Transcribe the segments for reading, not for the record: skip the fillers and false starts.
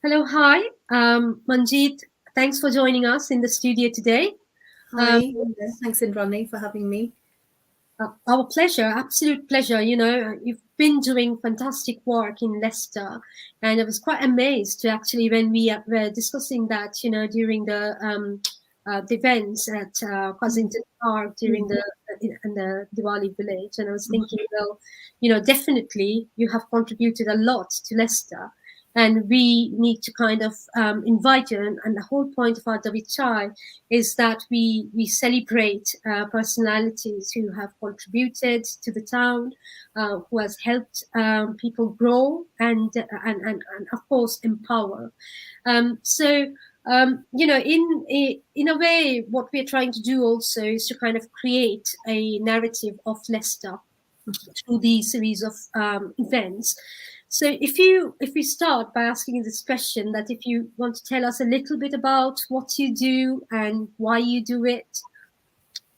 Hello, hi, Manjeet. Thanks for joining us in the studio today. Um, Hi, thanks Indrani for having me. our pleasure, absolute pleasure. You've been doing fantastic work in Leicester, and I was quite amazed to actually when we were discussing that, during the events at Kensington Park during Mhm. the Diwali village, and I was thinking, well, definitely you have contributed a lot to Leicester. And we need to kind of invite you, and the whole point of our Chai is that we celebrate personalities who have contributed to the town, who has helped people grow and of course empower. So in a way, what we're trying to do also is to kind of create a narrative of Leicester through these series of events. So if we start by asking you this question, that if you want to tell us a little bit about what you do and why you do it,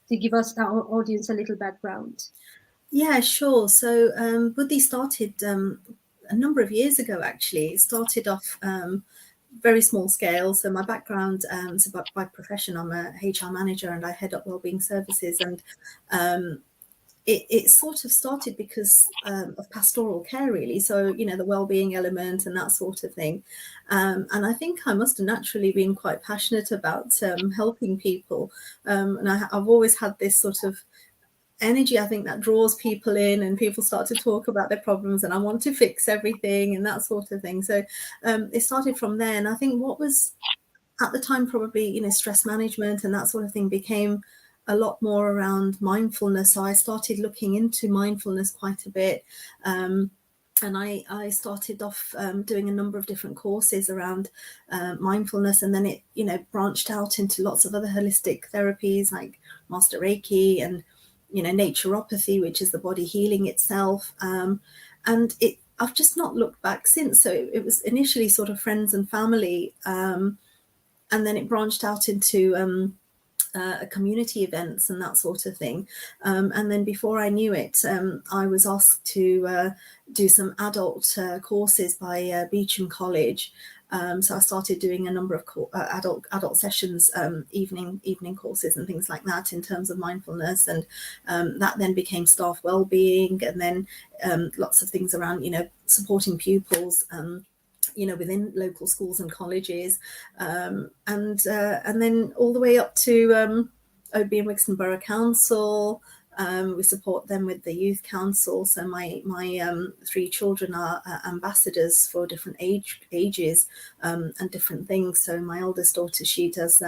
to give us our audience a little background. Yeah, sure. So Buddhi started a number of years ago, actually. It started off very small scale. So my background is about by profession. I'm a HR manager and I head up wellbeing services. And um, it sort of started because of pastoral care, really. So, the well-being element and that sort of thing. And I think I must have naturally been quite passionate about helping people. And I've always had this sort of energy, I think, that draws people in, and people start to talk about their problems and I want to fix everything and that sort of thing. So it started from there. And I think what was at the time probably stress management and that sort of thing became a lot more around mindfulness. So I started looking into mindfulness quite a bit. And I started off doing a number of different courses around mindfulness, and then it branched out into lots of other holistic therapies like Master Reiki and naturopathy, which is the body healing itself. And I've just not looked back since. So it was initially sort of friends and family, and then it branched out into community events and that sort of thing. And then before I knew it, I was asked to do some adult courses by Beecham College. So I started doing a number of adult sessions, evening courses and things like that in terms of mindfulness, and that then became staff wellbeing, and then lots of things around supporting pupils. Within local schools and colleges, and then all the way up to OB and Wixton Borough Council. We support them with the youth council. So my three children are ambassadors for different ages and different things. So my eldest daughter, she does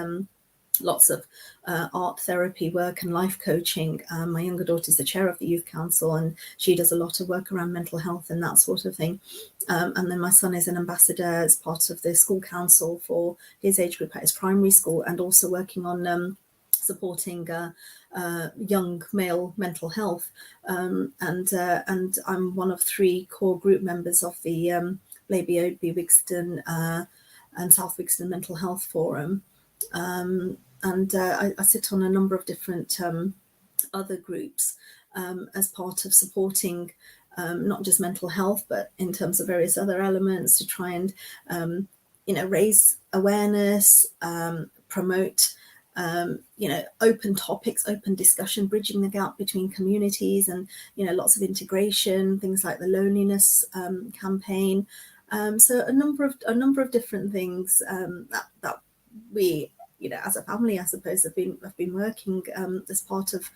lots of art therapy work and life coaching. My younger daughter is the chair of the youth council, and she does a lot of work around mental health and that sort of thing. And then my son is an ambassador as part of the school council for his age group at his primary school, and also working on supporting young male mental health. And I'm one of three core group members of the Blaby Wixton and South Wixton Mental Health Forum. And I sit on a number of different other groups as part of supporting not just mental health, but in terms of various other elements to try and raise awareness, promote open topics, open discussion, bridging the gap between communities, and lots of integration, things like the loneliness campaign. So a number of different things that we, as a family, I suppose, have been working as part of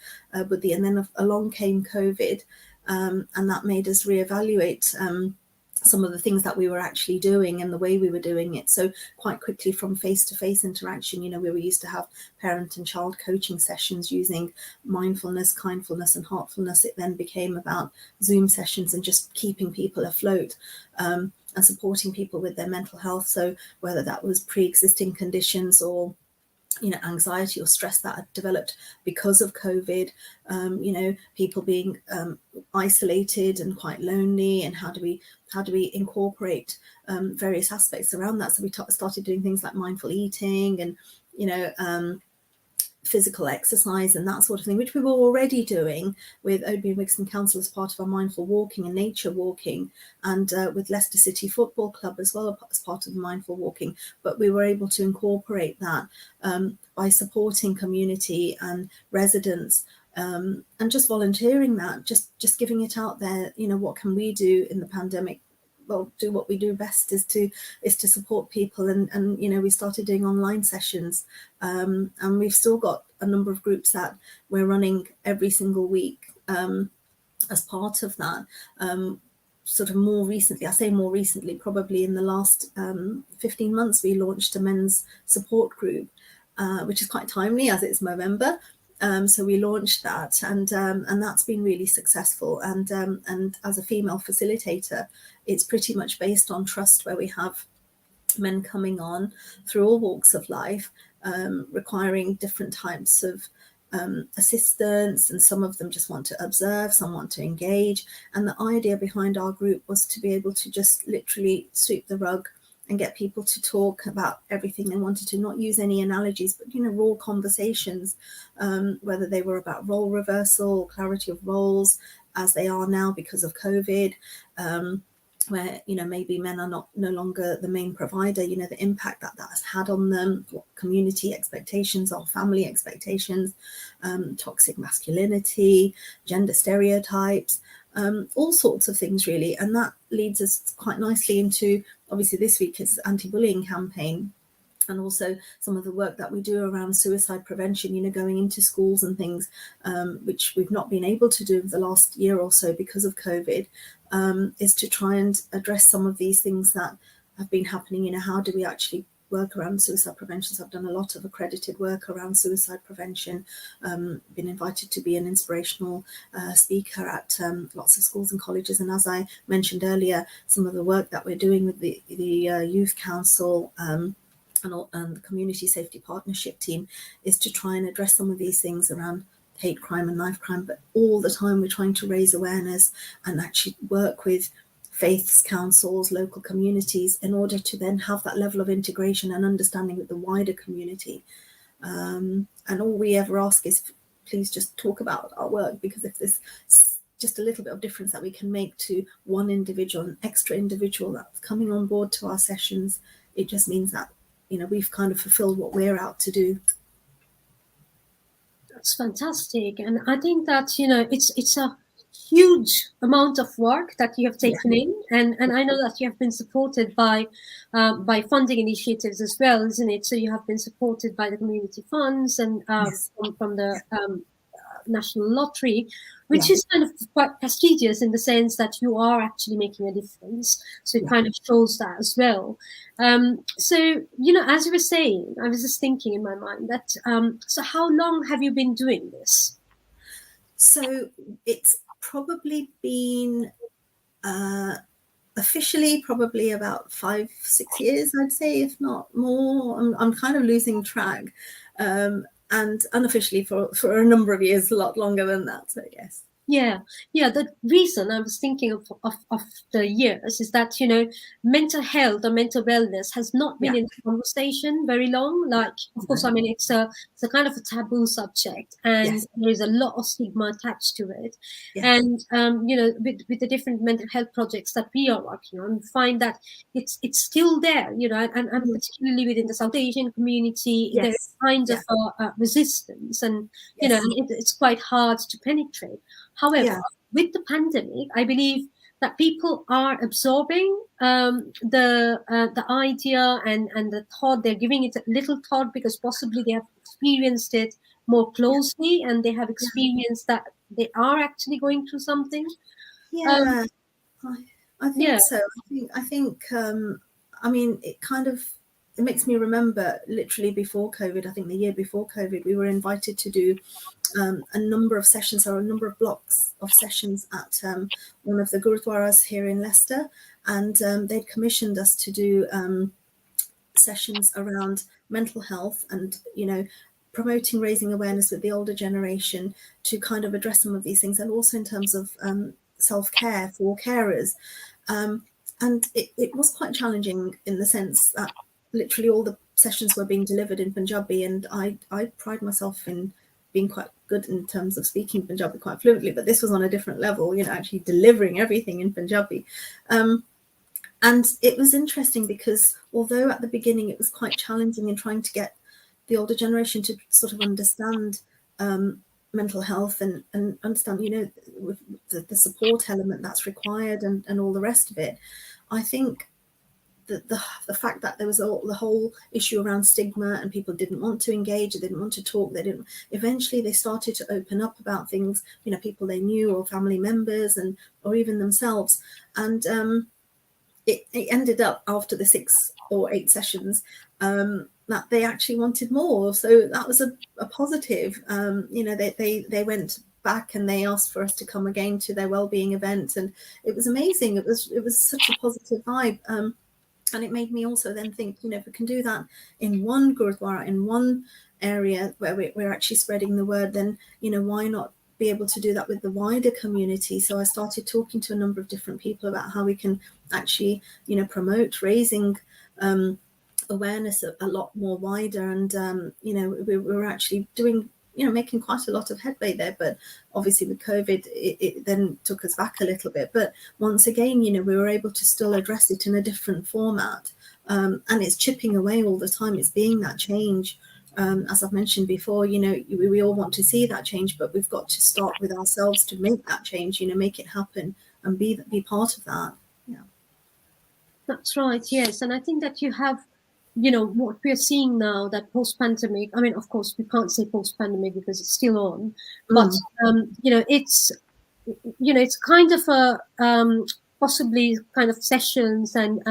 Buddhi. And then along came COVID, and that made us reevaluate some of the things that we were actually doing and the way we were doing it. So quite quickly, from face-to-face interaction, we were used to have parent and child coaching sessions using mindfulness, kindfulness and heartfulness. It then became about Zoom sessions and just keeping people afloat and supporting people with their mental health. So whether that was pre-existing conditions or anxiety or stress that had developed because of COVID, people being isolated and quite lonely, and how do we incorporate various aspects around that. So we started doing things like mindful eating and physical exercise and that sort of thing, which we were already doing with Oadby and Wixham Council as part of our mindful walking and nature walking, and with Leicester City Football Club as well as part of the mindful walking. But we were able to incorporate that by supporting community and residents, and just volunteering that, just giving it out there. You know, what can we do in the pandemic? Well, do what we do best is to support people, and you know, we started doing online sessions, and we've still got a number of groups that we're running every single week as part of that. Sort of more recently, I say more recently, probably in the last 15 months, we launched a men's support group, which is quite timely as it's November. So we launched that, and that's been really successful. And as a female facilitator, it's pretty much based on trust, where we have men coming on through all walks of life, requiring different types of assistance, and some of them just want to observe, some want to engage. And the idea behind our group was to be able to just literally sweep the rug and get people to talk about everything they wanted to, not use any analogies, but, you know, raw conversations, whether they were about role reversal, clarity of roles, as they are now because of COVID, where, you know, maybe men are no longer the main provider, you know, the impact that has had on them, what community expectations are, family expectations, toxic masculinity, gender stereotypes, all sorts of things really. And that leads us quite nicely into, obviously this week is anti-bullying campaign, and also some of the work that we do around suicide prevention, you know, going into schools and things, which we've not been able to do the last year or so because of COVID, is to try and address some of these things that have been happening. You know, how do we actually work around suicide prevention? So I've done a lot of accredited work around suicide prevention, been invited to be an inspirational speaker at lots of schools and colleges. And as I mentioned earlier, some of the work that we're doing with the Youth Council, and the Community Safety Partnership team, is to try and address some of these things around hate crime and knife crime. But all the time we're trying to raise awareness and actually work with faiths, councils, local communities, in order to then have that level of integration and understanding with the wider community. And all we ever ask is, please just talk about our work, because if there's just a little bit of difference that we can make to one individual, an extra individual that's coming on board to our sessions, it just means that, you know, we've kind of fulfilled what we're out to do. That's fantastic. And I think that, you know, it's a huge amount of work that you have taken in, and I know that you have been supported by funding initiatives as well, isn't it? So you have been supported by the community funds and from the National Lottery, which is kind of quite prestigious in the sense that you are actually making a difference. So it kind of shows that as well. So, you know, as you were saying, I was just thinking in my mind that, so how long have you been doing this? So it's probably been officially probably about 5-6 years, I'd say, if not more. I'm kind of losing track. And unofficially for a number of years, a lot longer than that, so yes. Yeah. The reason I was thinking of the years is that, you know, mental health or mental wellness has not been in the conversation very long. Like, of course, I mean, it's a kind of a taboo subject, and there is a lot of stigma attached to it. And you know, with the different mental health projects that we are working on, we find that it's still there. You know, and particularly within the South Asian community, there is kind of a resistance, and you know, it's quite hard to penetrate. However, with the pandemic, I believe that people are absorbing the idea and the thought. They're giving it a little thought because possibly they have experienced it more closely, and they have experienced that they are actually going through something. I think so. I think I mean, it makes me remember literally before COVID, I think the year before COVID, we were invited to do a number of sessions, or a number of blocks of sessions at one of the gurudwaras here in Leicester. And they'd commissioned us to do sessions around mental health and, you know, promoting, raising awareness with the older generation to kind of address some of these things, and also in terms of self-care for carers. And it was quite challenging in the sense that literally all the sessions were being delivered in Punjabi, and I pride myself in being quite good in terms of speaking Punjabi quite fluently, but this was on a different level, actually delivering everything in Punjabi. And it was interesting because although at the beginning it was quite challenging in trying to get the older generation to sort of understand mental health and understand, with the support element that's required and all the rest of it, I think the fact that there was the whole issue around stigma and people didn't want to engage, they didn't want to talk, eventually they started to open up about things, people they knew or family members or even themselves. And it ended up after the 6 or 8 sessions that they actually wanted more. So that was a positive. They went back and they asked for us to come again to their wellbeing event, and it was amazing. It was such a positive vibe. And it made me also then think, if we can do that in one Gurudwara, in one area where we're actually spreading the word, then, why not be able to do that with the wider community? So I started talking to a number of different people about how we can actually, promote raising awareness a lot more wider. And, we were actually doing, making quite a lot of headway there. But obviously with COVID, it then took us back a little bit. But once again, we were able to still address it in a different format. And it's chipping away all the time. It's being that change. As I've mentioned before, we all want to see that change, but we've got to start with ourselves to make that change, make it happen and be part of that. Yeah. That's right, yes. And I think that you have, what we're seeing now, that post-pandemic, I mean, of course, we can't say post-pandemic because it's still on, but, it's kind of a possibly kind of sessions and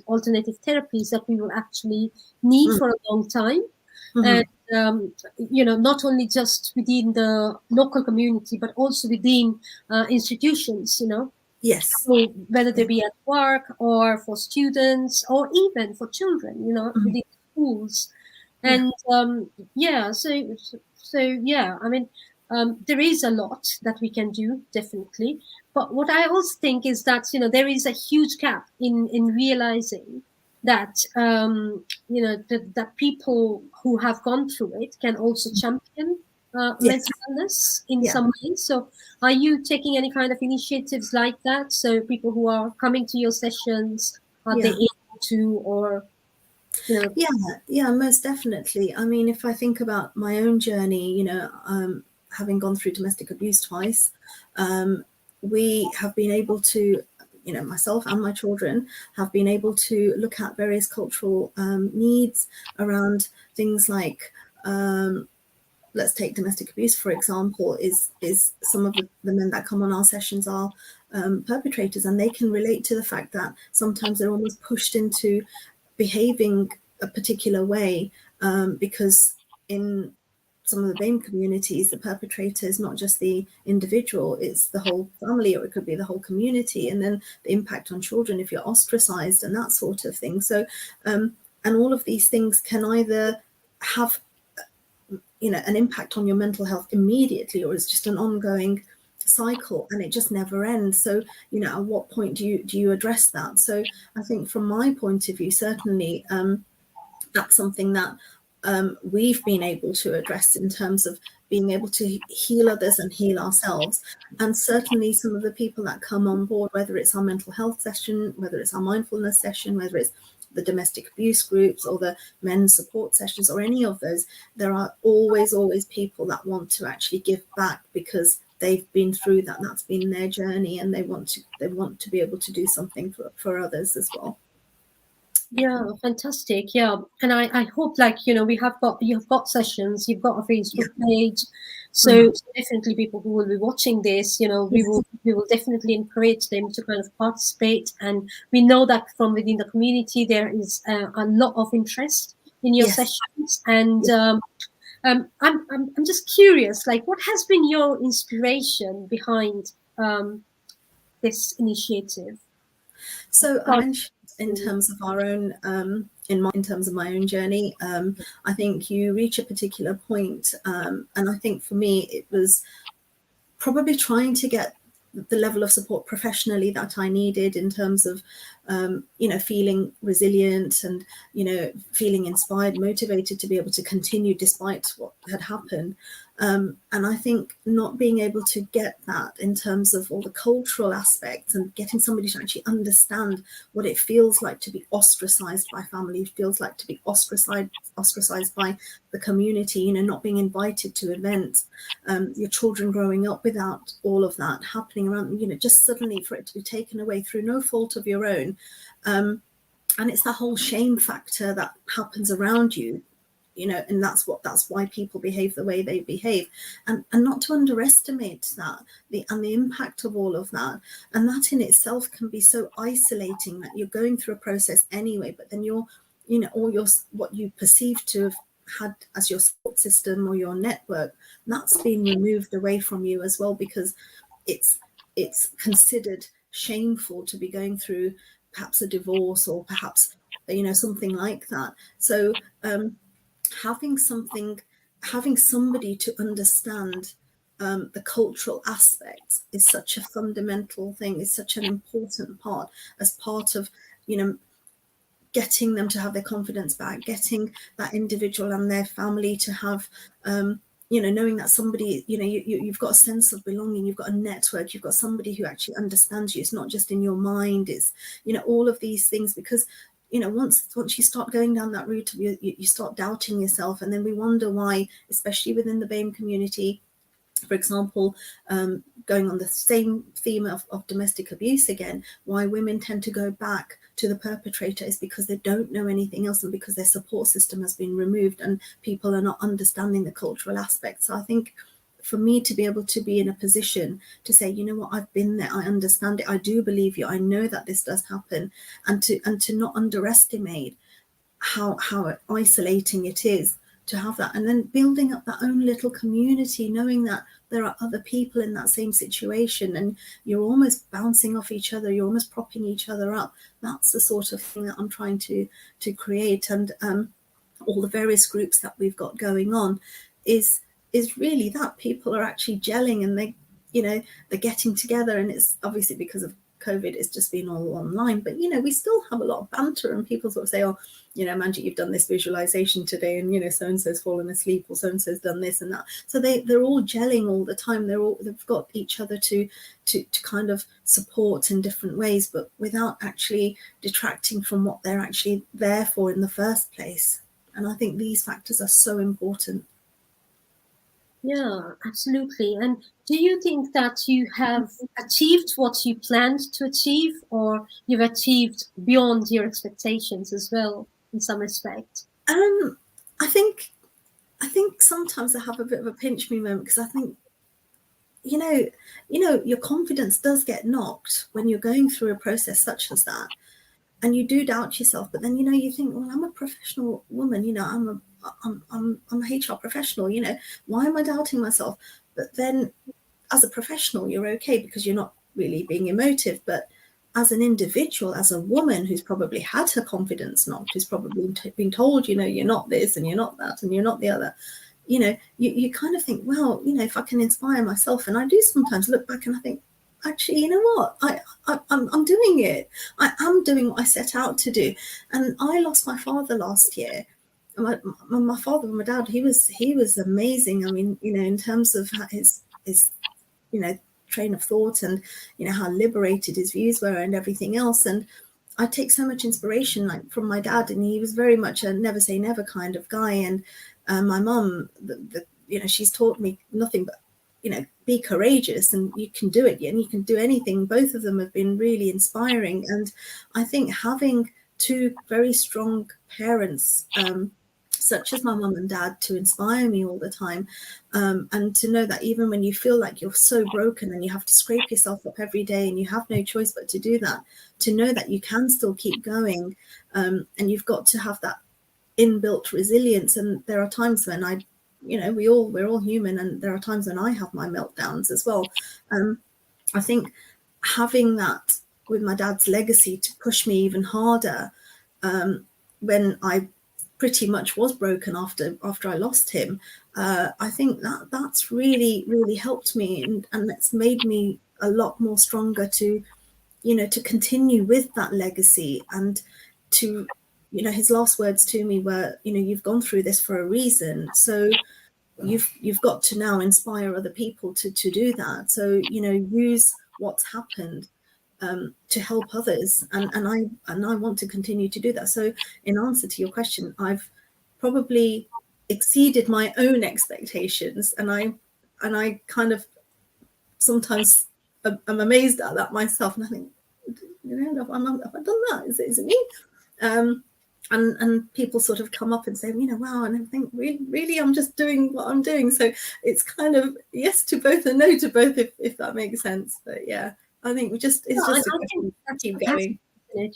alternative therapies that we will actually need for a long time. And, not only just within the local community, but also within institutions, Yes. So whether they be at work or for students or even for children, within schools. And I mean, there is a lot that we can do, definitely. But what I also think is that, there is a huge gap in realizing that, that people who have gone through it can also champion mental illness in some ways. So are you taking any kind of initiatives like that? So people who are coming to your sessions, are they able to, or, Yeah, most definitely. I mean, if I think about my own journey, having gone through domestic abuse twice, we have been able to, myself and my children have been able to look at various cultural needs around things like, let's take domestic abuse, for example, is some of the men that come on our sessions are perpetrators, and they can relate to the fact that sometimes they're almost pushed into behaving a particular way because in some of the BAME communities, the perpetrator is not just the individual, it's the whole family, or it could be the whole community, and then the impact on children if you're ostracized and that sort of thing. So, and all of these things can either have, an impact on your mental health immediately, or it's just an ongoing cycle and it just never ends. So, at what point do you address that? So I think from my point of view, certainly that's something that we've been able to address in terms of being able to heal others and heal ourselves. And certainly some of the people that come on board, whether it's our mental health session, whether it's our mindfulness session, whether it's the domestic abuse groups or the men's support sessions or any of those, there are always people that want to actually give back because they've been through that. That's been their journey, and they want to be able to do something for others as well. Yeah, fantastic. Yeah, and I hope, you've got sessions, you've got a Facebook page, so definitely people who will be watching this, we will definitely encourage them to kind of participate. And we know that from within the community there is a lot of interest in your sessions. And I'm just curious, like, what has been your inspiration behind this initiative? So I mentioned in terms of our own, in terms of my own journey, I think you reach a particular point, and I think for me it was probably trying to get the level of support professionally that I needed in terms of feeling resilient and, feeling inspired, motivated to be able to continue despite what had happened. And I think not being able to get that in terms of all the cultural aspects and getting somebody to actually understand what it feels like to be ostracized by family, feels like to be ostracized by the community, not being invited to events, your children growing up without all of that happening around, just suddenly for it to be taken away through no fault of your own. And it's the whole shame factor that happens around you, and that's why people behave the way they behave, and not to underestimate that, the impact of all of that. And that in itself can be so isolating, that you're going through a process anyway, but then all your what you perceive to have had as your support system or your network, that's been removed away from you as well, because it's considered shameful to be going through perhaps a divorce or perhaps something like that. So having somebody to understand the cultural aspects is such a fundamental thing, is such an important part, as part of getting them to have their confidence back, getting that individual and their family to have knowing that somebody, you've got a sense of belonging, you've got a network, you've got somebody who actually understands you. It's not just in your mind, it's all of these things. Because once you start going down that route, you start doubting yourself, and then we wonder why, especially within the BAME community, for example, going on the same theme of domestic abuse again, why women tend to go back to the perpetrator is because they don't know anything else, and because their support system has been removed and people are not understanding the cultural aspects. So I think for me to be able to be in a position to say, what, I've been there, I understand it, I do believe you, I know that this does happen, and to not underestimate how isolating it is to have that, and then building up that own little community, knowing that there are other people in that same situation, and you're almost bouncing off each other, you're almost propping each other up. That's the sort of thing that I'm trying to create. And all the various groups that we've got going on is really that people are actually gelling, and they're getting together. And it's obviously because of COVID, it's just been all online, but we still have a lot of banter, and people sort of say, oh, Manjit, you've done this visualization today, and so and so's fallen asleep, or so and so's done this and that. So they're all gelling all the time. They've got each other to kind of support in different ways, but without actually detracting from what they're actually there for in the first place. And I think these factors are so important. Yeah, absolutely. And do you think that you have achieved what you planned to achieve, or you've achieved beyond your expectations as well in some respect? I think sometimes I have a bit of a pinch me moment, because I think your confidence does get knocked when you're going through a process such as that, and you do doubt yourself. But then you think, well, I'm a professional woman, I'm a HR professional, why am I doubting myself? But then as a professional, you're okay, because you're not really being emotive. But as an individual, as a woman who's probably had her confidence knocked, who's probably been told, you're not this and you're not that and you're not the other, you kind of think, well, if I can inspire myself. And I do sometimes look back and I think, actually, you know what, I'm doing it. I am doing what I set out to do. And I lost my father last year. My father, my dad, he was amazing. I mean, in terms of his train of thought, and how liberated his views were and everything else. And I take so much inspiration from my dad, and he was very much a never say never kind of guy. And my mum, she's taught me nothing but be courageous, and you can do it, and you can do anything. Both of them have been really inspiring. And I think having two very strong parents, such as my mum and dad, to inspire me all the time, and to know that even when you feel like you're so broken and you have to scrape yourself up every day and you have no choice but to do that, to know that you can still keep going, and you've got to have that inbuilt resilience. And there are times when we're all human, and there are times when I have my meltdowns as well. I think having that with my dad's legacy to push me even harder, when I pretty much was broken after I lost him, I think that's really, really helped me, and it's made me a lot more stronger to to continue with that legacy, and to, his last words to me were, you've gone through this for a reason. So you've got to now inspire other people to do that. So, use what's happened to help others. And I want to continue to do that. So in answer to your question, I've probably exceeded my own expectations, and I kind of sometimes I'm amazed at that myself, and I think, have I done that? Is it me? And people sort of come up and say, wow, and I think, really, I'm just doing what I'm doing. So it's kind of yes to both and no to both, if that makes sense. But yeah, I think it's just a question to keep going.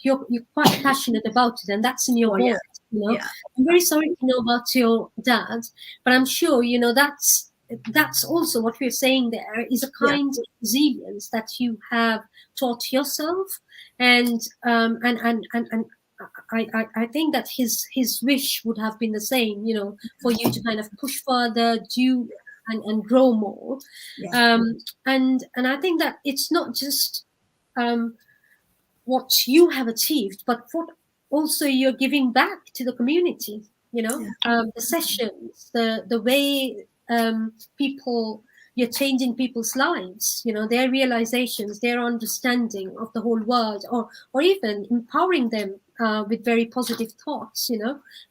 You're quite passionate about it, and that's in your voice. Yeah. I'm very sorry to know about your dad, but I'm sure that's also what we're saying. There is a kind of resilience that you have taught yourself, and I think that his wish would have been the same, for you to kind of push further, do and grow more. And I think that it's not just what you have achieved, but what also you're giving back to the community. The sessions, the way people, you're changing people's lives, their realizations, their understanding of the whole world, or even empowering them with very positive thoughts,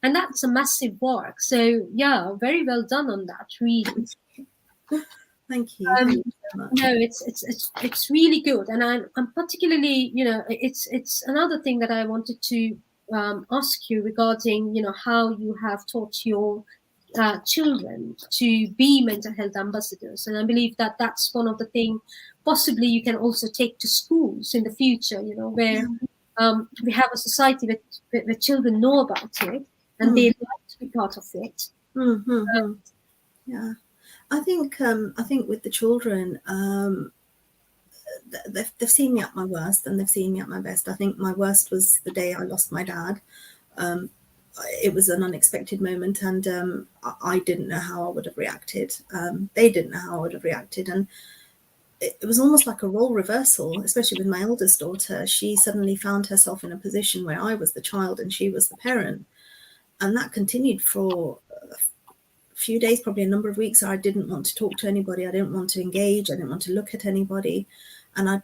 and that's a massive work. So yeah, very well done on that, really. Thank you. Thank you so much. No, it's really good, and I'm particularly, it's another thing that I wanted to ask you regarding, how you have taught your children to be mental health ambassadors, and I believe that that's one of the things possibly you can also take to schools in the future, where we have a society where children know about it and they like to be part of it. Yeah. I think with the children, they've seen me at my worst and they've seen me at my best. I think my worst was the day I lost my dad. It was an unexpected moment, and I didn't know how I would have reacted. They didn't know how I would have reacted, and it was almost like a role reversal, especially with my eldest daughter. She suddenly found herself in a position where I was the child and she was the parent, and that continued for few days, probably a number of weeks. I didn't want to talk to anybody. I didn't want to engage. I didn't want to look at anybody. And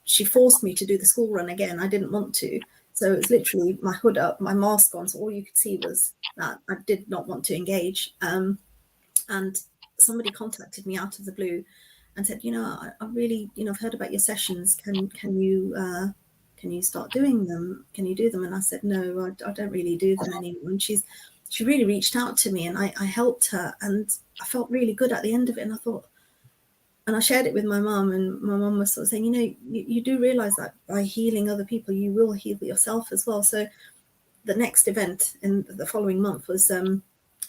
she forced me to do the school run again. I didn't want to. So it was literally my hood up, my mask on. So all you could see was that I did not want to engage. And somebody contacted me out of the blue and said, I really, I've heard about your sessions. Can you start doing them? Can you do them? And I said, no, I don't really do them anymore. And she really reached out to me, and I helped her, and I felt really good at the end of it. And I thought, and I shared it with my mum, and my mum was sort of saying, you do realize that by healing other people, you will heal yourself as well. So the next event in the following month was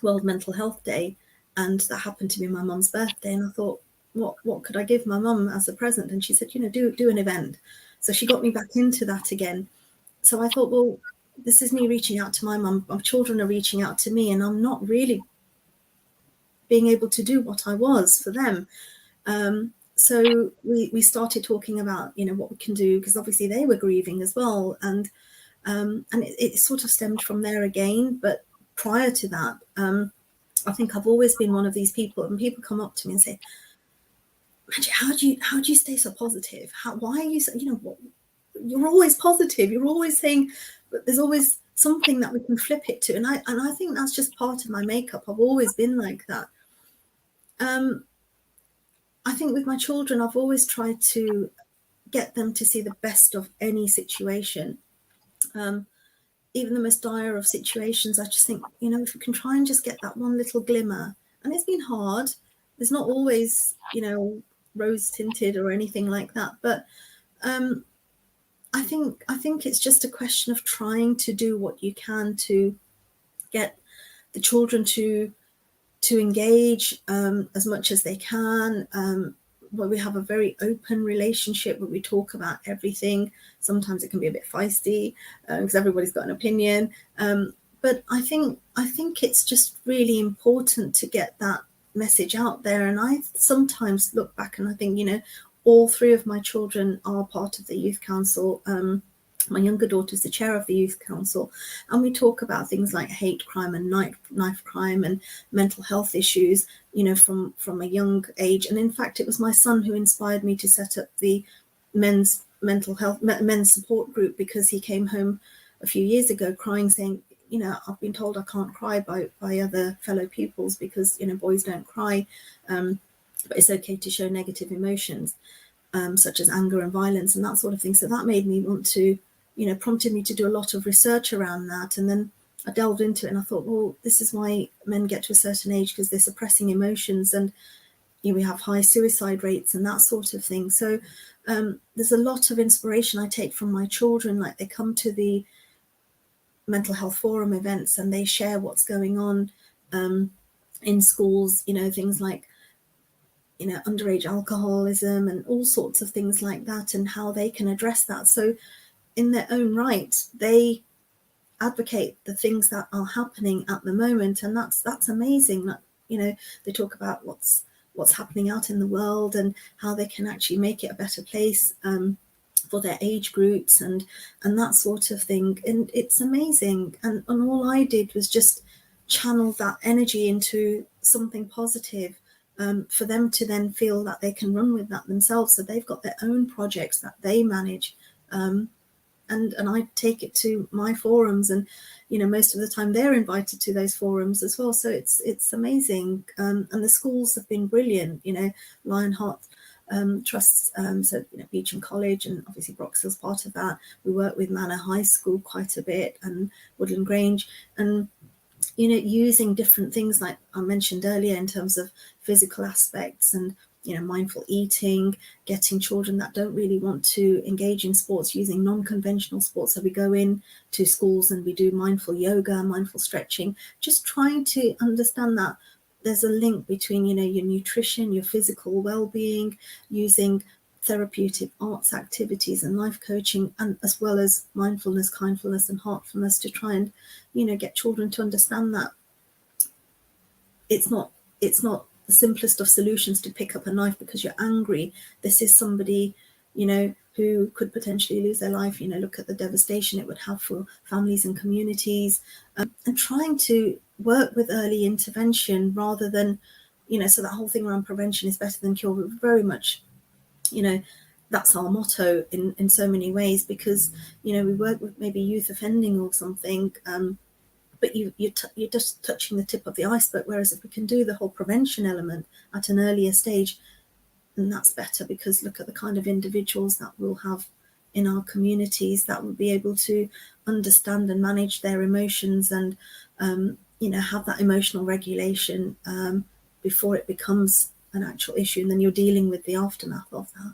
World Mental Health Day, and that happened to be my mum's birthday. And I thought, what could I give my mum as a present? And she said, do an event. So she got me back into that again. So I thought, well, this is me reaching out to my mum. My children are reaching out to me, and I'm not really being able to do what I was for them. So we started talking about, what we can do, because obviously they were grieving as well. And it sort of stemmed from there again. But prior to that, I think I've always been one of these people, and people come up to me and say, how do you stay so positive? Why are you so, you're always positive. You're always saying, but there's always something that we can flip it to. And I think that's just part of my makeup. I've always been like that. I think with my children, I've always tried to get them to see the best of any situation. Even the most dire of situations, I just think, if we can try and just get that one little glimmer, and it's been hard. There's not always, rose tinted or anything like that. But I think it's just a question of trying to do what you can to get the children to engage as much as they can. Well, we have a very open relationship where we talk about everything. Sometimes it can be a bit feisty because everybody's got an opinion. But I think it's just really important to get that message out there. And I sometimes look back and I think, all three of my children are part of the youth council. My younger daughter is the chair of the youth council, and we talk about things like hate crime and knife crime and mental health issues, from a young age. And in fact, it was my son who inspired me to set up the men's support group, because he came home a few years ago crying, saying, I've been told I can't cry by other fellow pupils because, boys don't cry, but it's okay to show negative emotions, such as anger and violence and that sort of thing. So that made me want to, prompted me to do a lot of research around that. And then I delved into it and I thought, well, this is why men get to a certain age, because they're suppressing emotions, and we have high suicide rates and that sort of thing. So there's a lot of inspiration I take from my children. Like, they come to the mental health forum events and they share what's going on in schools, things like, underage alcoholism and all sorts of things like that, and how they can address that. So in their own right, they advocate the things that are happening at the moment, and that's amazing. That, they talk about what's happening out in the world and how they can actually make it a better place for their age groups and that sort of thing. And it's amazing. And all I did was just channel that energy into something positive, for them to then feel that they can run with that themselves. So they've got their own projects that they manage. And I take it to my forums, and most of the time they're invited to those forums as well. So it's amazing, and the schools have been brilliant. Lionheart trusts, so Beecham College, and obviously Broxhill's part of that. We work with Manor High School quite a bit, and Woodland Grange, and using different things like I mentioned earlier in terms of physical aspects and mindful eating, getting children that don't really want to engage in sports using non-conventional sports. So we go in to schools and we do mindful yoga, mindful stretching, just trying to understand that there's a link between your nutrition, your physical well-being, using therapeutic arts activities and life coaching, and as well as mindfulness, kindfulness and heartfulness, to try and get children to understand that it's not the simplest of solutions to pick up a knife because you're angry. This is somebody who could potentially lose their life. Look at the devastation it would have for families and communities, and trying to work with early intervention rather than so that whole thing around prevention is better than cure. We're very much that's our motto in so many ways, because we work with maybe youth offending or something, but you're just touching the tip of the iceberg. Whereas if we can do the whole prevention element at an earlier stage, then that's better, because look at the kind of individuals that we'll have in our communities that will be able to understand and manage their emotions and have that emotional regulation before it becomes an actual issue, and then you're dealing with the aftermath of that.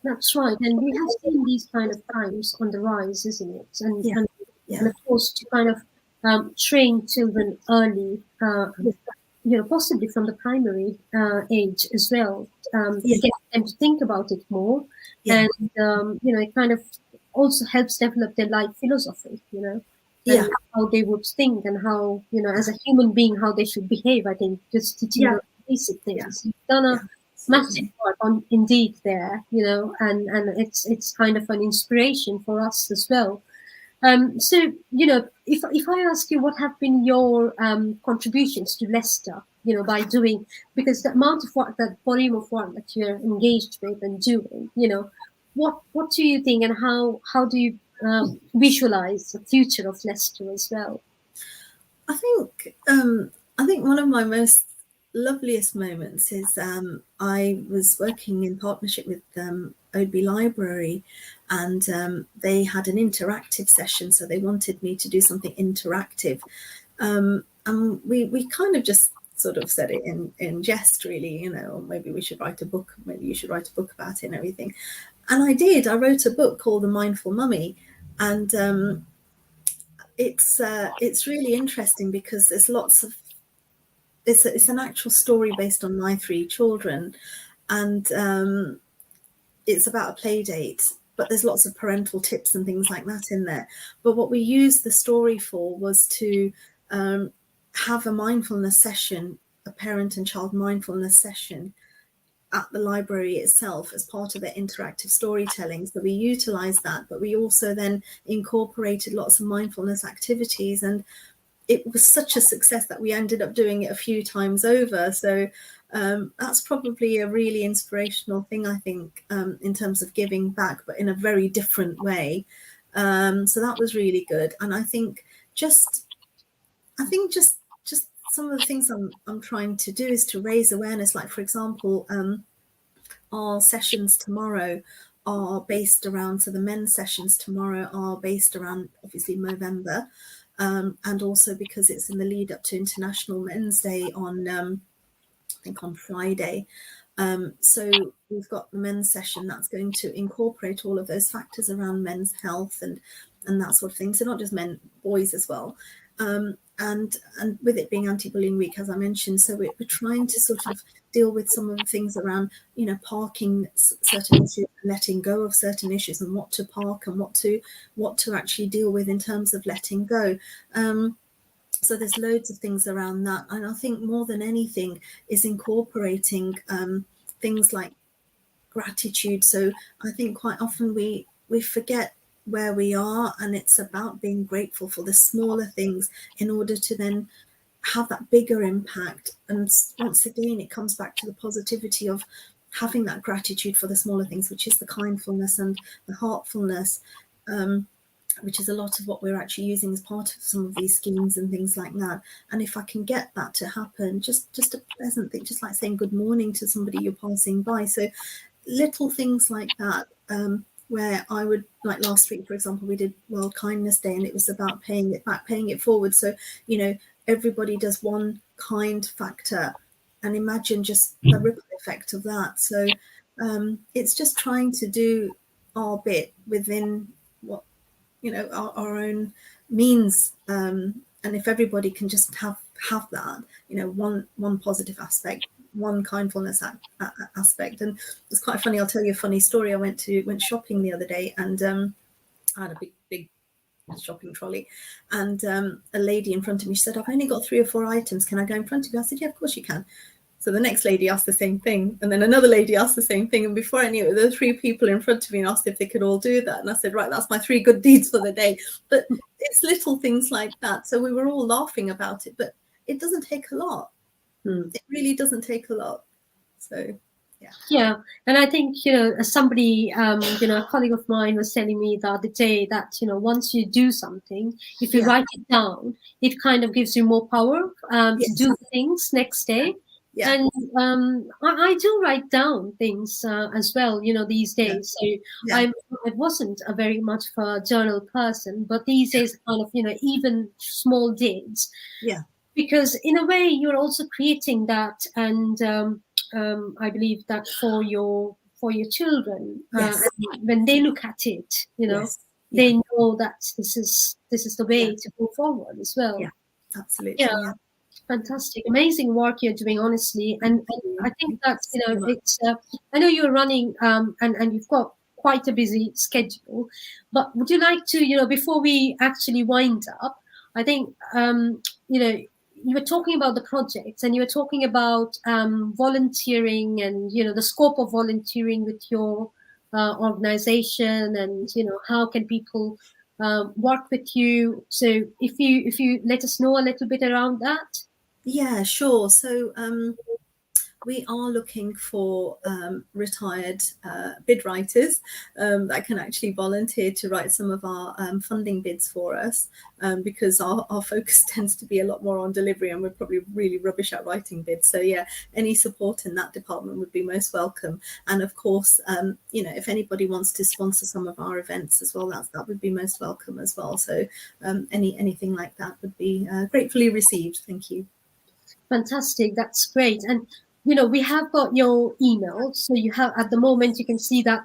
That's right, and we have seen these kind of crimes on the rise, isn't it? And of course, to kind of train children early, possibly from the primary age as well, to get them to think about it more, and it kind of also helps develop their life philosophy, and how they would think, and how as a human being how they should behave. I think just teaching them basic things. You've done a massive work on indeed there, and it's kind of an inspiration for us as well. So if I ask you what have been your contributions to Leicester, by doing, because the amount of work, that volume of work that you're engaged with and doing, what do you think, and how do you visualize the future of Leicester as well? I think one of my most loveliest moments is I was working in partnership with Oadby Library, and they had an interactive session, so they wanted me to do something interactive, and we kind of just sort of said it in jest, really, or maybe we should write a book, maybe you should write a book about it and everything. And I did. I wrote a book called The Mindful Mummy, and it's really interesting because there's lots of it's an actual story based on my three children, and it's about a play date, but there's lots of parental tips and things like that in there. But what we used the story for was to have a mindfulness session, a parent and child mindfulness session, at the library itself as part of their interactive storytelling. So we utilized that, but we also then incorporated lots of mindfulness activities, and it was such a success that we ended up doing it a few times over. So that's probably a really inspirational thing, I think, in terms of giving back, but in a very different way. So that was really good. And I think just some of the things I'm trying to do is to raise awareness. Like, for example, our sessions tomorrow are based around, so the men's sessions tomorrow are based around obviously Movember, and also because it's in the lead up to International Men's Day on I think on Friday. So we've got the men's session that's going to incorporate all of those factors around men's health and that sort of thing. So not just men, boys as well. And with it being anti-bullying week, as I mentioned, so we're trying to sort of deal with some of the things around, parking certain issues, letting go of certain issues, and what to park and what to actually deal with in terms of letting go. So there's loads of things around that. And I think more than anything is incorporating things like gratitude. So I think quite often we forget where we are, and it's about being grateful for the smaller things in order to then have that bigger impact. And once again, it comes back to the positivity of having that gratitude for the smaller things, which is the kindfulness and the heartfulness, which is a lot of what we're actually using as part of some of these schemes and things like that. And if I can get that to happen, just a pleasant thing, just like saying good morning to somebody you're passing by. So little things like that, where I would, like last week, for example, we did World Kindness Day, and it was about paying it back, paying it forward. So, everybody does one kind factor, and imagine just the ripple effect of that. So it's just trying to do our bit within what, our own means. And if everybody can just have that, one positive aspect, one kindfulness aspect. And it's quite funny. I'll tell you a funny story. I went shopping the other day, and I had a big shopping trolley, and a lady in front of me, she said, "I've only got 3 or 4 items. Can I go in front of you?" I said, "Yeah, of course you can." So the next lady asked the same thing, and then another lady asked the same thing. And before I knew it, there were 3 people in front of me and asked if they could all do that. And I said, right, that's my 3 good deeds for the day. But it's little things like that. So we were all laughing about it, but it doesn't take a lot. It really doesn't take a lot. So, yeah. Yeah. And I think, as somebody, a colleague of mine was telling me the other day that, once you do something, if you write it down, it kind of gives you more power to do things next day. Yeah. And I do write down things as well, these days. So I wasn't a very much of a journal person, but these days, kind of, even small deeds. Yeah. Because in a way, you're also creating that, and I believe that for your children, when they look at it, they know that this is the way to go forward as well. Yeah, absolutely. Yeah. Fantastic, amazing work you're doing, honestly. And I think that it's. I know you're running, and you've got quite a busy schedule. But would you like to, before we actually wind up, I think you were talking about the projects, and you were talking about volunteering, and the scope of volunteering with your organization, and how can people work with you. So if you let us know a little bit around that. Yeah, sure. So we are looking for retired bid writers that can actually volunteer to write some of our funding bids for us, because our focus tends to be a lot more on delivery, and we're probably really rubbish at writing bids. So yeah, any support in that department would be most welcome. And of course, if anybody wants to sponsor some of our events as well, that would be most welcome as well. So anything like that would be gratefully received. Thank you. Fantastic, that's great. And we have got your email, so you have, at the moment, you can see that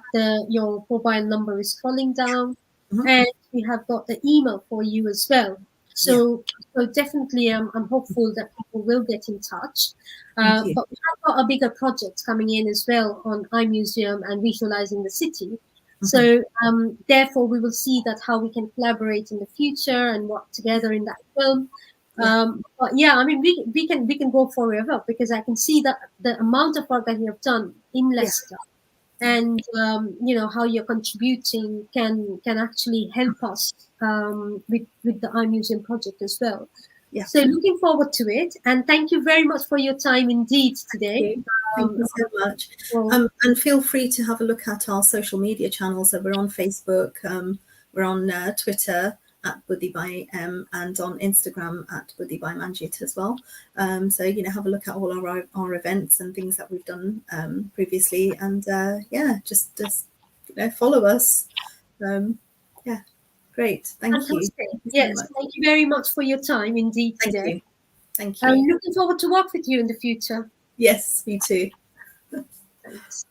your mobile number is scrolling down, and we have got the email for you as well. So definitely, I'm hopeful that people will get in touch. But we have got a bigger project coming in as well on iMuseum and visualizing the city. So therefore, we will see that how we can collaborate in the future and work together in that film. But yeah, I mean, we can go forever, because I can see that the amount of work that you have done in yeah, Leicester, and how you're contributing can actually help us with the Eye Museum project as well. yeah. So looking forward to it, and thank you very much for your time indeed today. Thank you so much. Well, And feel free to have a look at our social media channels. So we're on Facebook, we're on Twitter at Buddhi by M, and on Instagram at Buddhi by Manjit as well. So have a look at all our events and things that we've done previously, and just follow us. Yeah, great. Thank you. fantastic. Thank you so Yes, much. thank you very much for your time indeed Thank today. you. Thank I'm you. looking forward to work with you in the future. Yes, me too. Thanks.